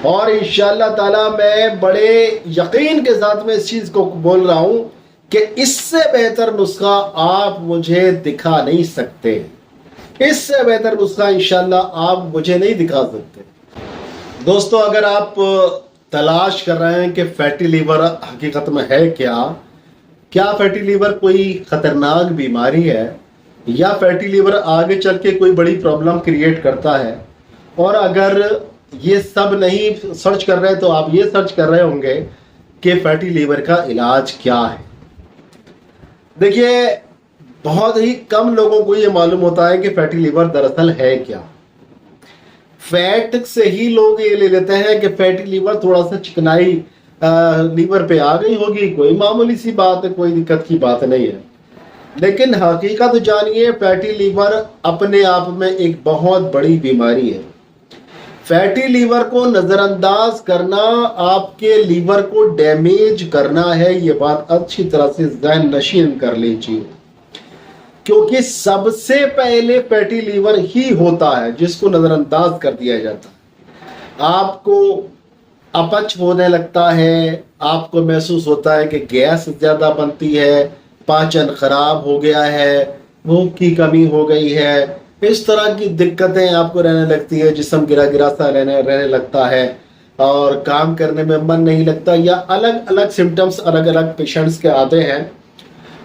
और इंशाअल्लाह ताला मैं बड़े यकीन के साथ में इस चीज को बोल रहा हूं कि इससे बेहतर नुस्खा आप मुझे दिखा नहीं सकते। इससे बेहतर नुस्खा इंशाअल्लाह आप मुझे नहीं दिखा सकते। दोस्तों, अगर आप तलाश कर रहे हैं कि फैटी लीवर हकीकत में है क्या फैटी लीवर कोई खतरनाक बीमारी है या फैटी लीवर आगे चल के कोई बड़ी प्रॉब्लम क्रिएट करता है, और अगर ये सब नहीं सर्च कर रहे तो आप ये सर्च कर रहे होंगे कि फैटी लीवर का इलाज क्या है। देखिए, बहुत ही कम लोगों को ये मालूम होता है कि फैटी लीवर दरअसल है क्या। फैट से ही लोग ये ले लेते हैं कि फैटी लीवर, थोड़ा सा चिकनाई लीवर पे आ गई होगी, कोई मामूली सी बात है, कोई दिक्कत की बात नहीं है। लेकिन हकीकत जानिए, फैटी लीवर अपने आप में एक बहुत बड़ी बीमारी है। फैटी लीवर को नजरअंदाज करना आपके लीवर को डैमेज करना है, ये बात अच्छी तरह से ज़हन नशीन कर लीजिए, क्योंकि सबसे पहले फैटी लीवर ही होता है जिसको नजरअंदाज कर दिया जाता है। आपको अपच होने लगता है, आपको महसूस होता है कि गैस ज्यादा बनती है, पाचन खराब हो गया है, भूख की कमी हो गई है, इस तरह की दिक्कतें आपको रहने लगती है, जिस्म गिरा गिरा सा रहने लगता है और काम करने में मन नहीं लगता, या अलग अलग सिम्टम्स अलग अलग पेशेंट्स के आते हैं।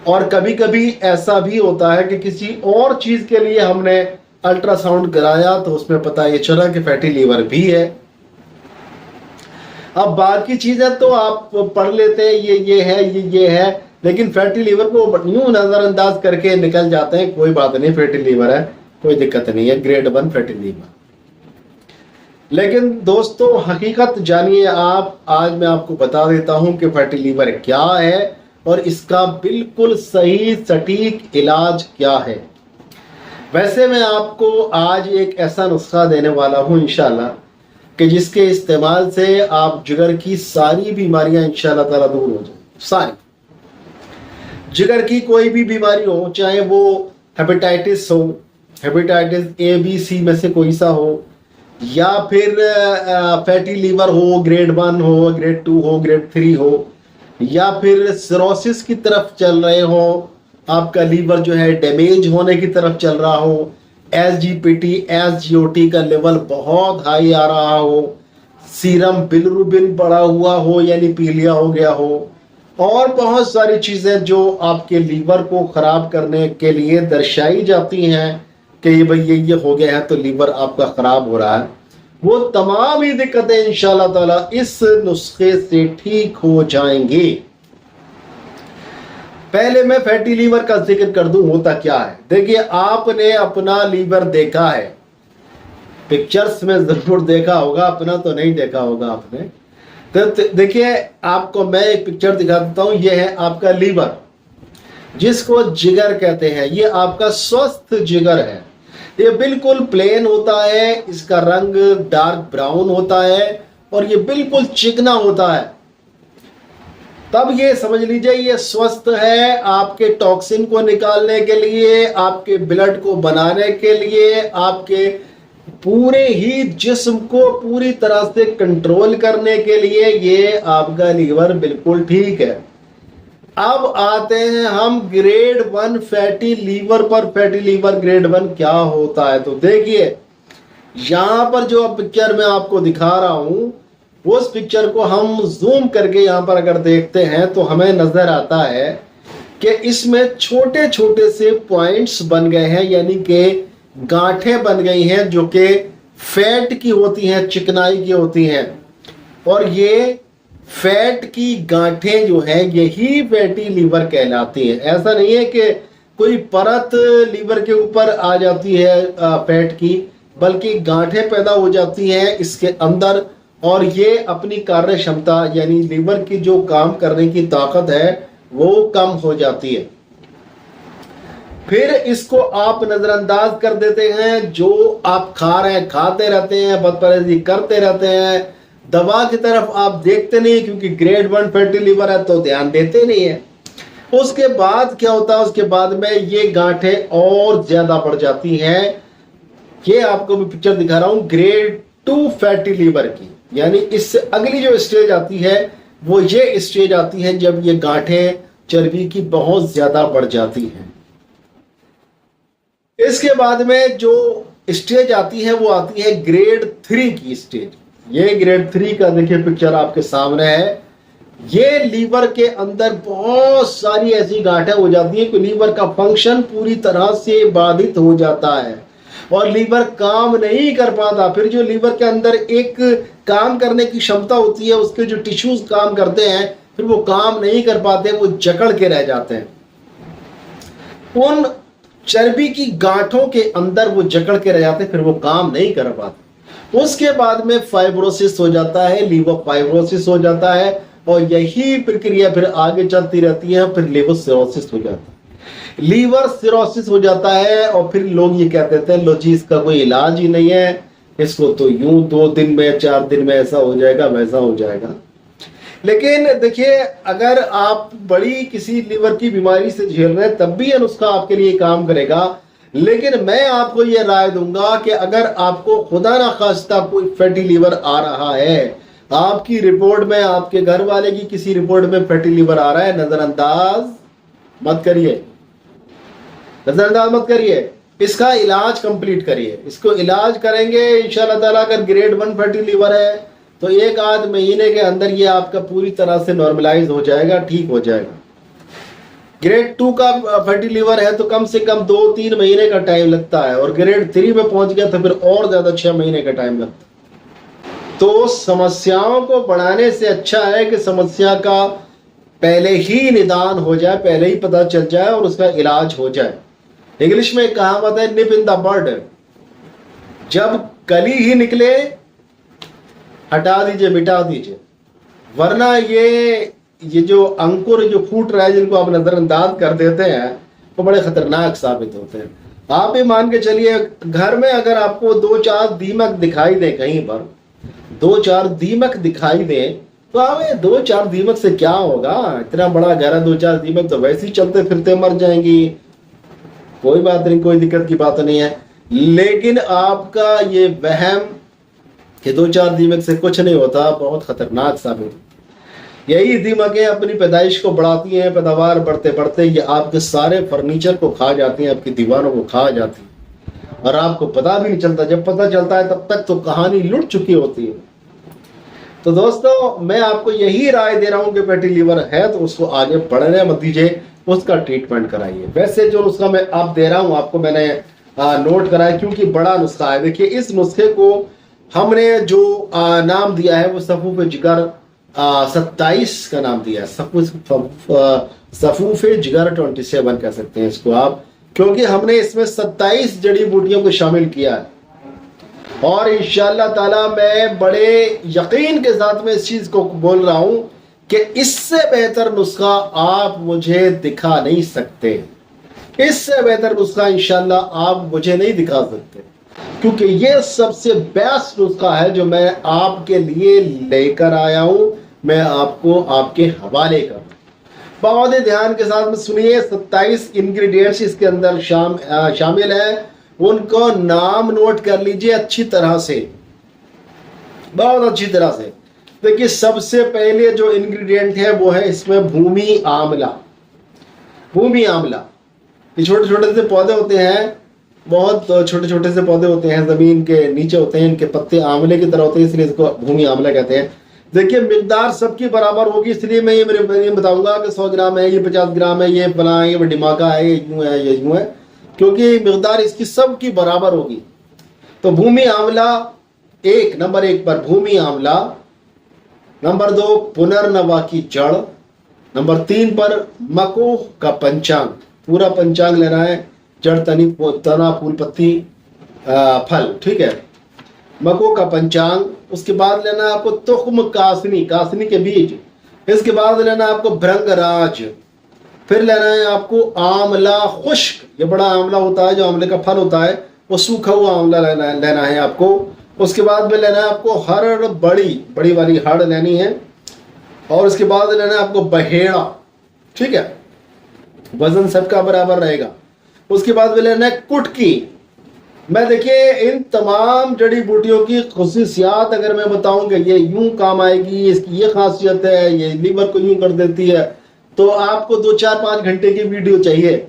और कभी कभी ऐसा भी होता है कि किसी और चीज के लिए हमने अल्ट्रासाउंड कराया तो उसमें पता ये चला कि फैटी लीवर भी है। अब बाकी चीजें तो आप पढ़ लेते हैं, ये है, लेकिन फैटी लीवर को यूं नजरअंदाज करके निकल जाते हैं, कोई बात नहीं, फैटी लीवर है, कोई दिक्कत नहीं है, ग्रेड 1 फैटी लीवर। लेकिन दोस्तों, हकीकत जानिए आप, आज मैं आपको बता देता हूं कि फैटी लीवर क्या है और इसका बिल्कुल सही सटीक इलाज क्या है। वैसे मैं आपको आज एक ऐसा नुस्खा देने वाला हूं इंशाल्लाह कि जिसके इस्तेमाल से आप जिगर की सारी बीमारियां इंशाल्लाह ताला दूर हो जाए। सारी जिगर की कोई भी बीमारी हो, चाहे वो हेपेटाइटिस हो, हेपेटाइटिस ए बी सी में से कोई सा हो, या फिर फैटी लीवर हो, ग्रेड 1 हो, ग्रेड 2 हो, ग्रेड 3 हो, या फिर सिरोसिस की तरफ चल रहे हो, आपका लीवर जो है डैमेज होने की तरफ चल रहा हो, एसजीपीटी एसजीओटी का लेवल बहुत हाई आ रहा हो, सीरम बिलिरुबिन बढ़ा हुआ हो यानी पीलिया हो गया हो, और बहुत सारी चीजें जो आपके लीवर को खराब करने के लिए दर्शाई जाती हैं कि भाई ये हो गया है तो लीवर आपका खराब हो रहा है, वो तमाम ही दिक्कतें इंशाल्लाह ताला इस नुस्खे से ठीक हो जाएंगी। पहले मैं फैटी लीवर का जिक्र कर दूं होता क्या है। देखिए, आपने अपना लीवर देखा है, पिक्चर्स में जरूर देखा होगा, अपना तो नहीं देखा होगा आपने। तो देखिए, आपको मैं एक पिक्चर दिखा देता हूं। यह है आपका लीवर, जिसको जिगर कहते हैं। ये आपका स्वस्थ जिगर है, ये बिल्कुल प्लेन होता है, इसका रंग डार्क ब्राउन होता है और ये बिल्कुल चिकना होता है। तब ये समझ लीजिए ये स्वस्थ है। आपके टॉक्सिन को निकालने के लिए, आपके ब्लड को बनाने के लिए, आपके पूरे ही जिस्म को पूरी तरह से कंट्रोल करने के लिए ये आपका लीवर बिल्कुल ठीक है। अब आते हैं हम ग्रेड 1 फैटी लीवर पर। फैटी लीवर ग्रेड 1 क्या होता है? तो देखिए, यहां पर जो पिक्चर मैं आपको दिखा रहा हूं, उस पिक्चर को हम जूम करके यहां पर अगर देखते हैं तो हमें नजर आता है कि इसमें छोटे छोटे से पॉइंट्स बन गए हैं, यानी कि गांठें बन गई हैं जो कि फैट की होती हैं, चिकनाई की होती हैं। और ये फैट की गांठें जो है यही फैटी लीवर कहलाती है। ऐसा नहीं है कि कोई परत लीवर के ऊपर आ जाती है फैट की, बल्कि गांठें पैदा हो जाती हैं इसके अंदर, और ये अपनी कार्य क्षमता यानी लीवर की जो काम करने की ताकत है वो कम हो जाती है। फिर इसको आप नजरअंदाज कर देते हैं। जो आप खा रहे हैं, खाते रहते हैं, बदपरहेजी करते रहते हैं, दवा की तरफ आप देखते नहीं, क्योंकि ग्रेड 1 फैटी लीवर है तो ध्यान देते नहीं है। उसके बाद क्या होता है? उसके बाद में ये गांठें और ज्यादा बढ़ जाती हैं। ये आपको भी पिक्चर दिखा रहा हूं ग्रेड 2 फैटी लीवर की। यानी इससे अगली जो स्टेज आती है वो ये स्टेज आती है जब ये गांठें चर्बी की बहुत ज्यादा बढ़ जाती हैं। इसके बाद में जो स्टेज आती है वो आती है ग्रेड 3 की स्टेज। ये ग्रेड 3 का देखिए पिक्चर आपके सामने है। ये लीवर के अंदर बहुत सारी ऐसी गांठें हो जाती हैं कि लीवर का फंक्शन पूरी तरह से बाधित हो जाता है और लीवर काम नहीं कर पाता। फिर जो लीवर के अंदर एक काम करने की क्षमता होती है, उसके जो टिश्यूज काम करते हैं, फिर वो काम नहीं कर पाते, वो जकड़ के रह जाते हैं। उन चर्बी की गांठों के अंदर वो जकड़ के रह जाते हैं, फिर वो काम नहीं कर पाते। उसके बाद में फाइब्रोसिस हो जाता है, लीवर फाइब्रोसिस हो जाता है और यही प्रक्रिया फिर आगे चलती रहती है। फिर लीवर सिरोसिस हो जाता है। लीवर सिरोसिस हो जाता है और फिर लोग ये कहते थे लो जी इसका कोई इलाज ही नहीं है, इसको तो यूं 2 दिन में 4 दिन में ऐसा हो जाएगा वैसा हो जाएगा। लेकिन देखिए अगर आप बड़ी किसी लीवर की बीमारी से झेल रहे हैं तब भी यह नुस्खा आपके लिए काम करेगा। लेकिन मैं आपको यह राय दूंगा कि अगर आपको खुदा ना खास्ता कोई फैटी लीवर आ रहा है, आपकी रिपोर्ट में, आपके घर वाले की किसी रिपोर्ट में फैटी लीवर आ रहा है, नजरअंदाज मत करिए, नजरअंदाज मत करिए, इसका इलाज कंप्लीट करिए। इसको इलाज करेंगे इंशाल्लाह ताला। अगर ग्रेड 1 फैटी लीवर है तो 1 आध महीने के अंदर ये आपका पूरी तरह से नॉर्मलाइज हो जाएगा, ठीक हो जाएगा। ग्रेड 2 का फैटी लीवर है तो कम से कम 2-3 महीने का टाइम लगता है और ग्रेड 3 में पहुंच गया तो फिर और ज्यादा 6 महीने का टाइम लगता है। तो समस्याओं को बढ़ाने से अच्छा है कि समस्या का पहले ही निदान हो जाए, पहले ही पता चल जाए और उसका इलाज हो जाए। इंग्लिश में एक कहावत है निप इन द बर्ड, जब कली ही निकले हटा दीजिए, मिटा दीजिए, वरना ये जो अंकुर जो फूट रहा है जिनको आप नजरअंदाज कर देते हैं वो बड़े खतरनाक साबित होते हैं। आप भी मान के चलिए घर में अगर आपको 2-4 दीमक दिखाई दे, कहीं पर 2-4 दीमक दिखाई दे तो हमें 2-4 दीमक से क्या होगा, इतना बड़ा घर है, 2-4 दीमक तो वैसे ही चलते फिरते मर जाएंगी, कोई बात नहीं, कोई दिक्कत की बात नहीं है। लेकिन आपका ये वहम कि 2-4 दीमक से कुछ नहीं होता बहुत खतरनाक साबित। यही दीमकें अपनी पैदाइश को बढ़ाती हैं, पैदावार बढ़ते बढ़ते ये आपके सारे फर्नीचर को खा जाती हैं, आपकी दीवारों को खा जाती हैं और आपको पता भी नहीं चलता। जब पता चलता है तब तक तो कहानी लुट चुकी होती है। तो दोस्तों मैं आपको यही राय दे रहा हूं कि फैटी लीवर है तो उसको आगे बढ़ने मत दीजिए, उसका ट्रीटमेंट कराइए। वैसे जो नुस्खा मैं आप दे रहा हूं आपको मैंने नोट कराया क्योंकि बड़ा नुस्खा है। देखिए इस नुस्खे को हमने जो नाम दिया है वो सफूफ जिगर 27 का नाम दिया है। सफूफ जिगर 27 कह सकते हैं इसको आप, क्योंकि हमने इसमें 27 जड़ी बूटियों को शामिल किया है। और इंशाअल्लाह ताला मैं बड़े यकीन के साथ में इस चीज को बोल रहा हूं कि इससे बेहतर नुस्खा आप मुझे दिखा नहीं सकते। इससे बेहतर नुस्खा इंशाअल्लाह आप मुझे नहीं दिखा सकते, क्योंकि ये सबसे बेस्ट नुस्खा है जो मैं आपके लिए लेकर आया हूं, मैं आपको आपके हवाले कर। बहुत ही ध्यान के साथ में सुनिए। 27 इंग्रेडिएंट्स इसके अंदर शामिल है, उनको नाम नोट कर लीजिए अच्छी तरह से, बहुत अच्छी तरह से। देखिए सबसे पहले जो इंग्रेडिएंट है वो है इसमें भूमि आंवला। भूमि आंवला ये छोटे छोटे से पौधे होते हैं, बहुत छोटे छोटे से पौधे होते हैं, जमीन के नीचे होते हैं, इनके पत्ते आंवले की तरह होते हैं, इसलिए इसको भूमि आंवला कहते हैं। देखिए मिकदार सबकी बराबर होगी, इसलिए मैं ये बताऊंगा कि 100 ग्राम है, ये 50 ग्राम है, ये फला है, ये डिमाका है, ये यूं है, ये यूं है, क्योंकि मिकदार इसकी सबकी बराबर होगी। तो भूमि आंवला नंबर 1 पर भूमि आंवला, नंबर 2 पुनर्नवा की जड़, नंबर 3 पर मकोह का पंचांग, पूरा पंचांग लेना है, जड़, तनी, तना, फूल, पत्ती, फल, ठीक है, मकोह का पंचांग। उसके बाद लेना है आपको तुख्म कासनी, कासनी के बीज। इसके बाद लेना है आपको भृंगराज। फिर लेना है आपको आंवला खुश्क, ये बड़ा आंवला होता है जो आंवले का फल होता है, वो सूखा हुआ आंवला लेना है आपको। उसके बाद में लेना है आपको हरड़, बड़ी वाली हड़ लेनी है। और उसके बाद लेना है आपको बहेड़ा, ठीक है, वजन सबका बराबर रहेगा। उसके बाद में लेना है कुटकी, मैं देखिए इन तमाम जड़ी बूटियों की खुसूसियात अगर मैं बताऊं कि ये यूं काम आएगी, इसकी ये खासियत है, ये लीवर को यूं कर देती है, तो आपको 2-4-5 घंटे की वीडियो चाहिए,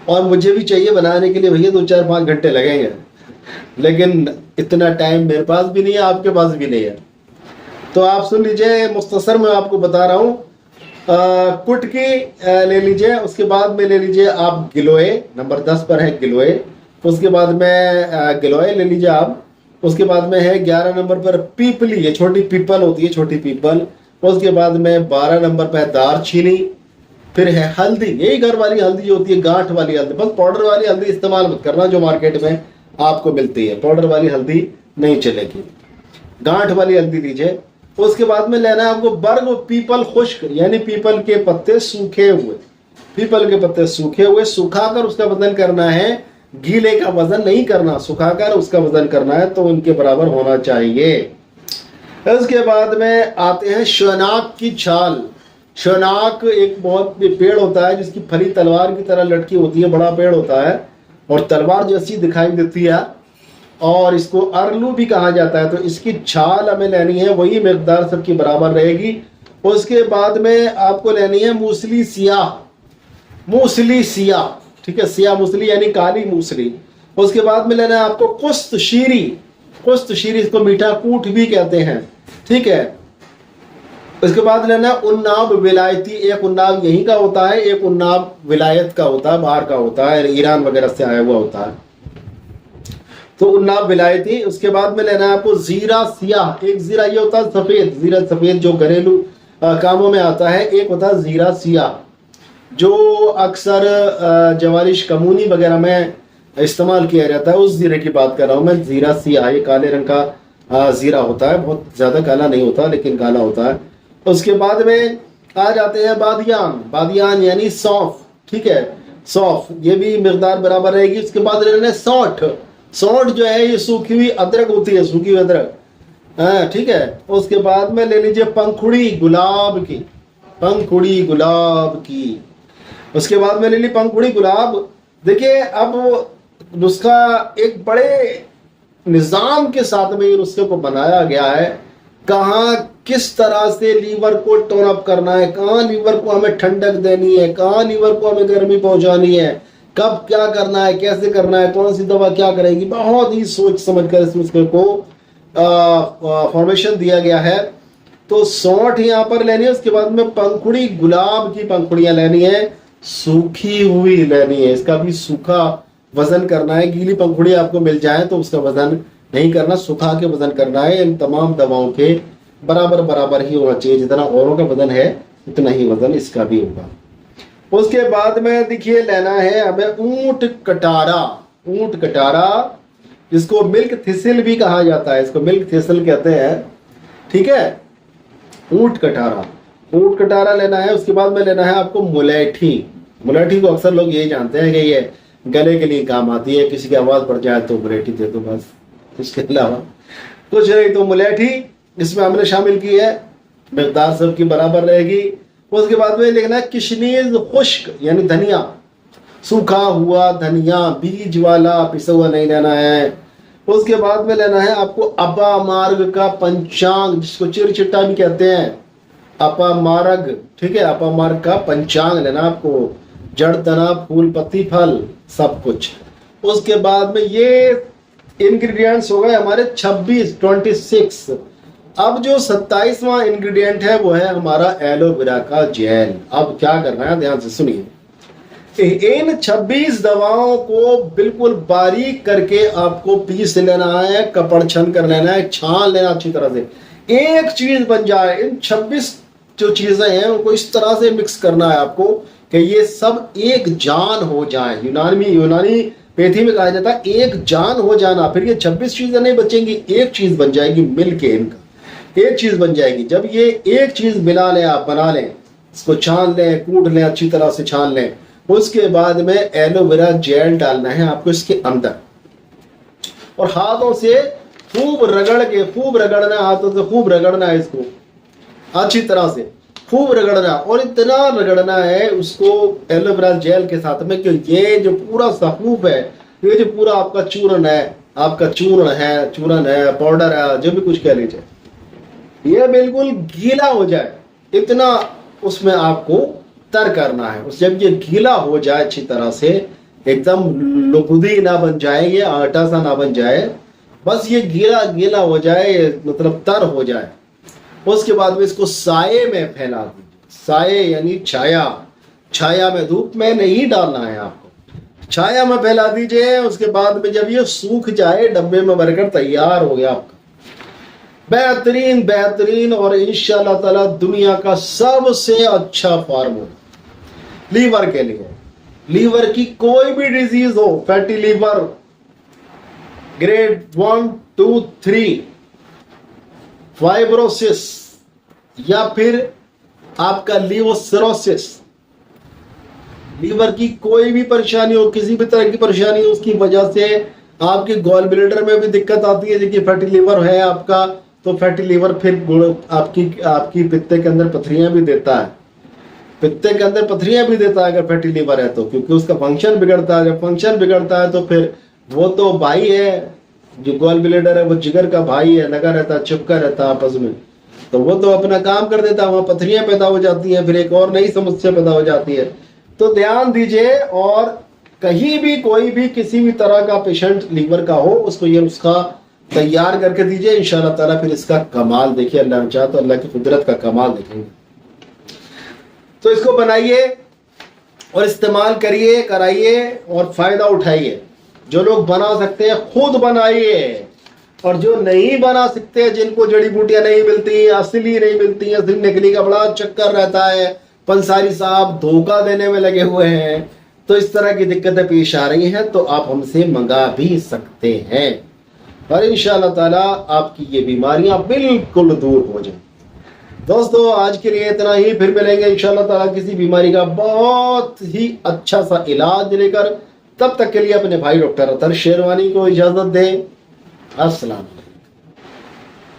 और मुझे भी चाहिए बनाने के लिए भैया 2-4-5 घंटे लगेंगे, लेकिन इतना टाइम मेरे पास भी नहीं है, आपके पास भी नहीं है। तो आप सुन लीजिए, मुख्तसर मैं आपको बता रहा हूँ। कुटकी ले लीजिए, उसके बाद में ले लीजिए आप गिलोय, नंबर 10 पर है गिलोय। उसके बाद में गिलोय ले लीजिए आप। उसके बाद में है 11 नंबर पर पीपली, ये छोटी पीपल होती है, छोटी पीपल। उसके बाद में 12 नंबर पर है दारचीनी। फिर है हल्दी, यही घर वाली हल्दी जो होती है, गांठ वाली हल्दी। बस पाउडर वाली हल्दी इस्तेमाल मत करना जो मार्केट में आपको मिलती है, पाउडर वाली हल्दी नहीं चलेगी, गांठ वाली हल्दी लीजिए। उसके बाद में लेना है आपको बर्ग पीपल खुश्क, यानी पीपल के पत्ते सूखे हुए, पीपल के पत्ते सूखे हुए, सुखाकर उसका वजन करना है। गीले का वजन नहीं करना, सुखाकर उसका वजन करना है, तो उनके बराबर होना चाहिए। उसके बाद में आते हैं शनाक की छाल। शनाक एक बहुत पेड़ होता है जिसकी फली तलवार की तरह लटकी होती है, बड़ा पेड़ होता है और तलवार जैसी दिखाई देती है, और इसको अरलू भी कहा जाता है। तो इसकी छाल हमें लेनी है, वही मिकदार सबकी बराबर रहेगी। उसके बाद में आपको लेनी है मूसली सियाह, मूसली सियाह, ठीक है, सियाह मूसली यानी काली मूसली। उसके बाद में लेना है आपको कुस्त शीरी, कुस्त शीरी, इसको मीठा कूट भी कहते हैं, ठीक है। उसके बाद लेना है उन्नाब विलायती, एक उन्नाब यहीं का होता है, एक उन्नाब विलायत का होता है, बाहर का होता है, ईरान वगैरह से आया हुआ होता है, तो उन्नाब विलायती। उसके बाद में लेना है आपको जीरा सियाह, एक जीरा ये होता है सफेद, जीरा सफेद जो घरेलू कामों में आता है, एक होता है जीरा सियाह जो अक्सर जवारिश कमूनी वगैरह में इस्तेमाल किया जाता है, उस जीरे की बात कर रहा हूँ मैं। जीरा सियाह ये काले रंग का जीरा होता है, बहुत ज्यादा काला नहीं होता लेकिन काला होता है। उसके बाद में आ जाते हैं बादियान, बादियान यानी सौंफ, ठीक है, सौंफ, ये भी मिकदार बराबर रहेगी। उसके बाद लेना है सौंठ, सौंठ जो है ये सूखी हुई अदरक होती है, सूखी हुई अदरक, हाँ ठीक है। उसके बाद में ले लीजिए पंखुड़ी गुलाब की, पंखुड़ी गुलाब की। उसके बाद में ले ली पंखुड़ी गुलाब। देखिए अब नुस्खा एक बड़े निजाम के साथ में ये नुस्खे को बनाया गया है, कहाँ किस तरह से लीवर को टोन अप करना है, कहाँ लीवर को हमें ठंडक देनी है, कहाँ लीवर को हमें गर्मी पहुंचानी है, कब क्या करना है, कैसे करना है, कौन सी दवा क्या करेगी, बहुत ही सोच समझ कर इस नुस्खे को फॉर्मेशन दिया गया है। तो सौंठ यहाँ पर लेनी है। उसके बाद में पंखुड़ी गुलाब की पंखुड़ियां लेनी है, सूखी हुई लेनी है, इसका भी सूखा वजन करना है। गीली पंखुड़ी आपको मिल जाए तो उसका वजन नहीं करना, सुखा के वजन करना है। इन तमाम दवाओं के बराबर बराबर ही होना चाहिए, जितना औरों का वजन है उतना ही वजन इसका भी होगा। उसके बाद में देखिए लेना है हमें ऊंट कटारा, ऊंट कटारा जिसको मिल्क थिसिल भी कहा जाता है, इसको मिल्क थिसिल कहते हैं, ठीक है, ऊंट कटारा, ऊंट कटारा लेना है। उसके बाद में लेना है आपको मुलेठी, मुलेठी को अक्सर लोग यही जानते हैं कि ये गले के लिए काम आती है, किसी की आवाज पड़ जाए तो मुलेठी दे दो बस, इसके अलावा कुछ नहीं। तो मुलेठी इसमें हमने शामिल की है, मिकदार सबकी बराबर रहेगी। उसके बाद में लिखना है किशनीज खुश्क यानी धनिया, सूखा हुआ धनिया, बीज वाला पिसा हुआ नहीं लेना है। उसके बाद में लेना है आपको अपामार्ग का पंचांग, जिसको चिरचिट्टा भी कहते हैं, अपामार्ग, ठीक है, अपामार्ग का पंचांग लेना आपको, जड़ तना फूल पत्ती फल सब कुछ। उसके बाद में ये इंग्रेडिएंट्स हो गए हमारे 26। अब जो 27वां इंग्रेडिएंट है वो है हमारा एलोवेरा का जेल। अब क्या करना है ध्यान से सुनिए, इन 26 दवाओं को बिल्कुल बारीक करके आपको पीस लेना है, कपड़ छन कर लेना है, छान लेना अच्छी तरह से, एक चीज बन जाए। इन 26 जो चीजें हैं उनको इस तरह से मिक्स करना है आपको कि ये सब एक जान हो जाए। यूनानी पेथी में कहा जाता है एक जान हो जाना। फिर ये 26 चीजें नहीं बचेंगी, एक चीज बन जाएगी मिलके, इनका एक चीज बन जाएगी। जब ये एक चीज मिला लें, आप बना लें, इसको छान लें, कूट लें, अच्छी तरह से छान लें। उसके बाद में एलोवेरा जेल डालना है आपको इसके अंदर, और हाथों से खूब रगड़ के, खूब रगड़ना, हाथों से खूब रगड़ना है इसको अच्छी तरह से, खूब रगड़ना, और इतना रगड़ना है उसको एलोवेरा जेल के साथ में कि ये जो पूरा सफूफ है ये जो पूरा आपका चूर्ण है, आपका चूर्ण है, पाउडर है, जो भी कुछ कह लीजिए, ये बिल्कुल गीला हो जाए, इतना उसमें आपको तर करना है। उस जब ये गीला हो जाए अच्छी तरह से, एकदम लुगदी ना बन जाए, ये आटा सा ना बन जाए, बस ये गीला गीला हो जाए, मतलब तर हो जाए, उसके बाद में इसको साये में फैला दीजिए। साये यानी छाया, छाया में, धूप में नहीं डालना है आपको, छाया में फैला दीजिए। उसके बाद में जब ये सूख जाए, डब्बे में भरकर तैयार हो गया आपका बेहतरीन बेहतरीन और इंशाल्लाह ताला दुनिया का सबसे अच्छा फार्मूला लीवर के लिए। लीवर की कोई भी डिजीज हो, फैटी लीवर ग्रेड 1, 2, 3, फाइब्रोसिस या फिर आपका लीवोसिरोसिस, लीवर की कोई भी परेशानी हो, किसी भी तरह की परेशानी हो, उसकी वजह से आपके गॉल ब्लैडर में भी दिक्कत आती है, देखिए फैटी लीवर है आपका, तो फैटी लीवर फिर आपकी पित्ते के अंदर पथरियां भी देता है, पित्ते के अंदर पथरियां भी देता है अगर फैटी लीवर है तो, क्योंकि उसका फंक्शन बिगड़ता है। जब फंक्शन बिगड़ता है तो फिर वो तो भाई है, जो गॉल ब्लैडर है वो जिगर का भाई है, लगा रहता है, चिपका रहता है आपस में, तो वो तो अपना काम कर देता है, वहां पथरियां पैदा हो जाती हैं, फिर एक और नई समस्या पैदा हो जाती है। तो ध्यान दीजिए, और कहीं भी कोई भी किसी भी तरह का पेशेंट लीवर का हो, उसको ये नुस्खा तैयार करके दीजिए, इंशाल्लाह ताला फिर इसका कमाल देखिए, अल्लाह चाहे तो अल्लाह की कुदरत का कमाल देखेंगे। तो इसको बनाइए और इस्तेमाल करिए, कराइए और फायदा उठाइए। जो लोग बना सकते हैं खुद बनाइए, और जो नहीं बना सकते, जिनको जड़ी बूटियां नहीं मिलती, असली नहीं मिलती, असली नकली का बड़ा चक्कर रहता है, पंसारी साहब धोखा देने में लगे हुए हैं, तो इस तरह की दिक्कतें पेश आ रही हैं, तो आप हमसे मंगा भी सकते हैं और इंशाअल्लाह ताला आपकी ये बीमारियां बिल्कुल दूर हो जाए। दोस्तों आज के लिए इतना ही, फिर मिलेंगे इंशाअल्लाह ताला किसी बीमारी का बहुत ही अच्छा सा इलाज लेकर। तब तक के लिए अपने भाई डॉक्टर अतर शेरवानी को इजाजत दें। अस्सलाम।